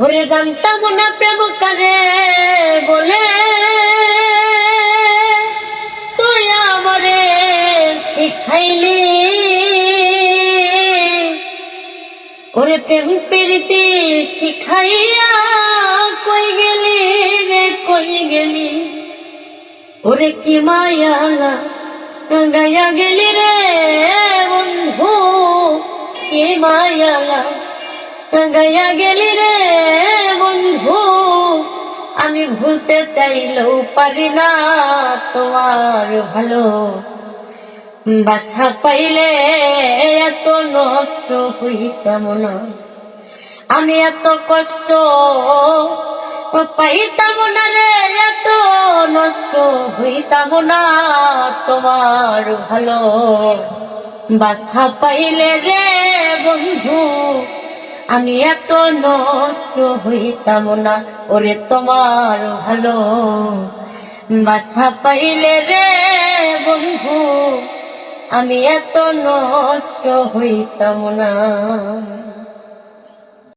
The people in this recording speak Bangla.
ওরে জানতাম না প্রেম কারে বলে, তুই আমারে শিখাইলি। ওরে প্রেম প্রীতি শিখাইয়া কই গেলি রে, কই গেলি। ওরে কি মায়ালা গায়া গেলি রে বন্ধু, কি মায়ালা গায়া গেলি রে বন্ধু। আমি ভুলতে চাইলেও পারি না তোমার ভালো বাসা পাইলে এত নষ্ট হইতাম না। আমি এত কষ্ট পাইতাম না রে, এত নষ্ট হইতাম না তোমার ভালো বাসা পাইলে রে বন্ধু। আমি এত নষ্ট হইতাম না ওরে তোমার ভালো বাসা পাইলে রে বন্ধু। আমি এত নষ্ট হইতাম না।